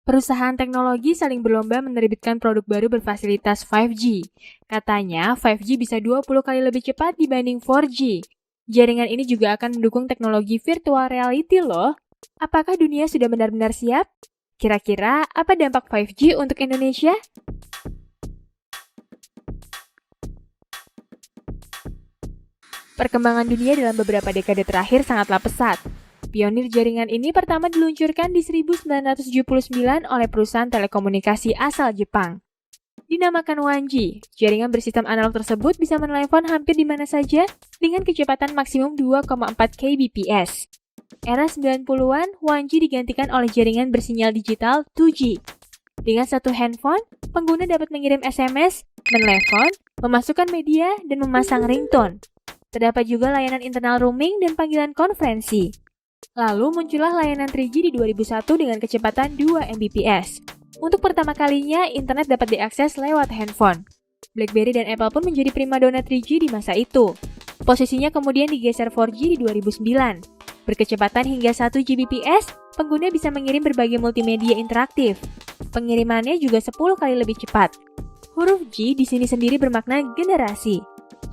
Perusahaan teknologi saling berlomba menerbitkan produk baru berfasilitas 5G. Katanya, 5G bisa 20 kali lebih cepat dibanding 4G. Jaringan ini juga akan mendukung teknologi virtual reality loh. Apakah dunia sudah benar-benar siap? Kira-kira apa dampak 5G untuk Indonesia? Perkembangan dunia dalam beberapa dekade terakhir sangatlah pesat. Pionir jaringan ini pertama diluncurkan di 1979 oleh perusahaan telekomunikasi asal Jepang. Dinamakan 1G, jaringan bersistem analog tersebut bisa menelepon hampir di mana saja dengan kecepatan maksimum 2,4 kbps. Era 90-an, 1G digantikan oleh jaringan bersinyal digital 2G. Dengan satu handphone, pengguna dapat mengirim SMS, menelepon, memasukkan media, dan memasang ringtone. Terdapat juga layanan internal roaming dan panggilan konferensi. Lalu muncullah layanan 3G di 2001 dengan kecepatan 2 Mbps. Untuk pertama kalinya, internet dapat diakses lewat handphone. BlackBerry dan Apple pun menjadi primadona 3G di masa itu. Posisinya kemudian digeser 4G di 2009. Berkecepatan hingga 1 Gbps, pengguna bisa mengirim berbagai multimedia interaktif. Pengirimannya juga 10 kali lebih cepat. Huruf G di sini sendiri bermakna generasi.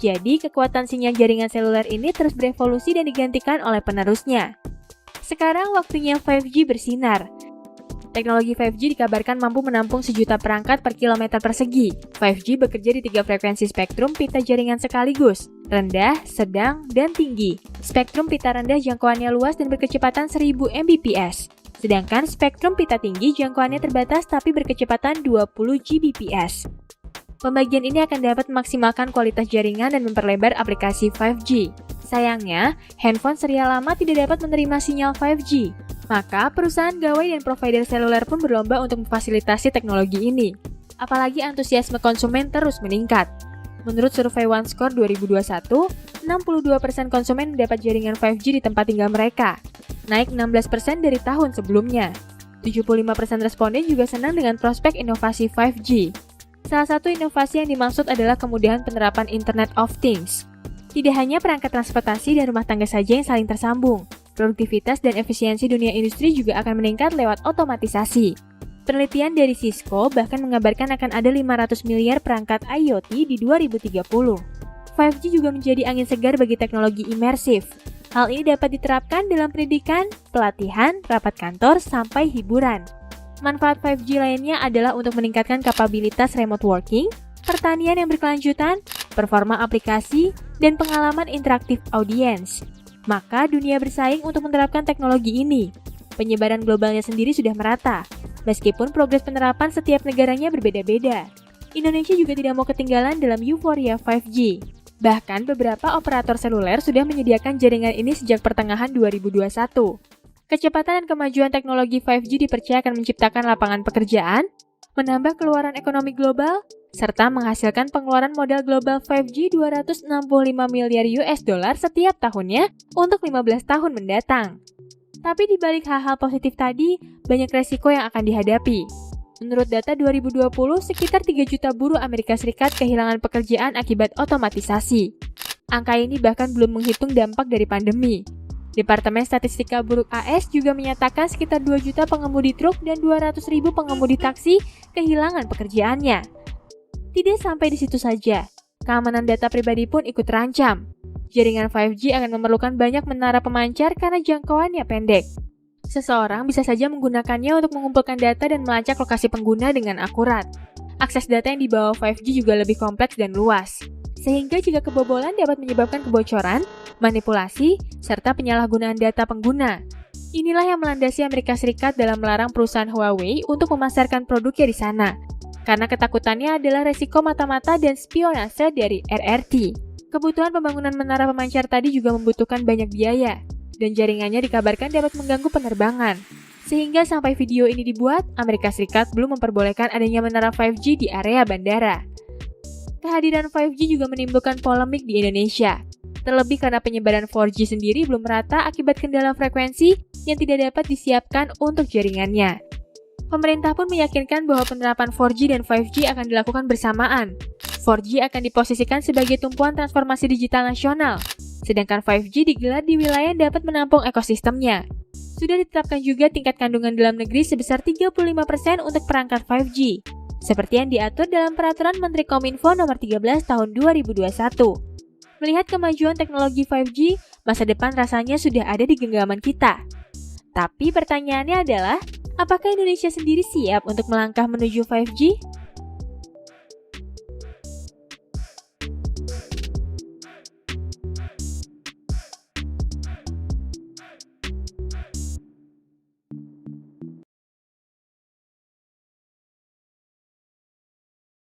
Jadi, kekuatan sinyal jaringan seluler ini terus berevolusi dan digantikan oleh penerusnya. Sekarang waktunya 5G bersinar. Teknologi 5G dikabarkan mampu menampung 1 juta perangkat per kilometer persegi. 5G bekerja di 3 frekuensi spektrum pita jaringan sekaligus, rendah, sedang, dan tinggi. Spektrum pita rendah jangkauannya luas dan berkecepatan 1000 Mbps. Sedangkan spektrum pita tinggi jangkauannya terbatas tapi berkecepatan 20 Gbps. Pembagian ini akan dapat memaksimalkan kualitas jaringan dan memperlebar aplikasi 5G. Sayangnya, handphone serial lama tidak dapat menerima sinyal 5G. Maka, perusahaan gawai dan provider seluler pun berlomba untuk memfasilitasi teknologi ini. Apalagi antusiasme konsumen terus meningkat. Menurut survei OneScore 2021, 62% konsumen mendapat jaringan 5G di tempat tinggal mereka, naik 16% dari tahun sebelumnya. 75% responden juga senang dengan prospek inovasi 5G. Salah satu inovasi yang dimaksud adalah kemudahan penerapan Internet of Things. Tidak hanya perangkat transportasi dan rumah tangga saja yang saling tersambung, produktivitas dan efisiensi dunia industri juga akan meningkat lewat otomatisasi. Penelitian dari Cisco bahkan mengabarkan akan ada 500 miliar perangkat IoT di 2030. 5G juga menjadi angin segar bagi teknologi imersif. Hal ini dapat diterapkan dalam pendidikan, pelatihan, rapat kantor, sampai hiburan. Manfaat 5G lainnya adalah untuk meningkatkan kapabilitas remote working, pertanian yang berkelanjutan, performa aplikasi, dan pengalaman interaktif audiens. Maka dunia bersaing untuk menerapkan teknologi ini. Penyebaran globalnya sendiri sudah merata, meskipun progres penerapan setiap negaranya berbeda-beda. Indonesia juga tidak mau ketinggalan dalam euforia 5G. Bahkan beberapa operator seluler sudah menyediakan jaringan ini sejak pertengahan 2021. Kecepatan dan kemajuan teknologi 5G dipercaya akan menciptakan lapangan pekerjaan, menambah keluaran ekonomi global, serta menghasilkan pengeluaran modal global 5G 265 miliar US dollar setiap tahunnya untuk 15 tahun mendatang. Tapi di balik hal-hal positif tadi, banyak resiko yang akan dihadapi. Menurut data 2020, sekitar 3 juta buruh Amerika Serikat kehilangan pekerjaan akibat otomatisasi. Angka ini bahkan belum menghitung dampak dari pandemi. Departemen Statistika Buruh AS juga menyatakan sekitar 2 juta pengemudi truk dan 200.000 pengemudi taksi kehilangan pekerjaannya. Tidak sampai di situ saja, keamanan data pribadi pun ikut terancam. Jaringan 5G akan memerlukan banyak menara pemancar karena jangkauannya pendek. Seseorang bisa saja menggunakannya untuk mengumpulkan data dan melacak lokasi pengguna dengan akurat. Akses data yang dibawa 5G juga lebih kompleks dan luas. Sehingga jika kebobolan dapat menyebabkan kebocoran, manipulasi, serta penyalahgunaan data pengguna. Inilah yang melandasi Amerika Serikat dalam melarang perusahaan Huawei untuk memasarkan produknya di sana. Karena ketakutannya adalah resiko mata-mata dan spionase dari RRT. Kebutuhan pembangunan menara pemancar tadi juga membutuhkan banyak biaya, dan jaringannya dikabarkan dapat mengganggu penerbangan. Sehingga sampai video ini dibuat, Amerika Serikat belum memperbolehkan adanya menara 5G di area bandara. Kehadiran 5G juga menimbulkan polemik di Indonesia. Terlebih karena penyebaran 4G sendiri belum merata akibat kendala frekuensi yang tidak dapat disiapkan untuk jaringannya. Pemerintah pun meyakinkan bahwa penerapan 4G dan 5G akan dilakukan bersamaan. 4G akan diposisikan sebagai tumpuan transformasi digital nasional, sedangkan 5G digelar di wilayah yang dapat menampung ekosistemnya. Sudah ditetapkan juga tingkat kandungan dalam negeri sebesar 35% untuk perangkat 5G, seperti yang diatur dalam Peraturan Menteri Kominfo Nomor 13 Tahun 2021. Melihat kemajuan teknologi 5G, masa depan rasanya sudah ada di genggaman kita. Tapi pertanyaannya adalah, apakah Indonesia sendiri siap untuk melangkah menuju 5G?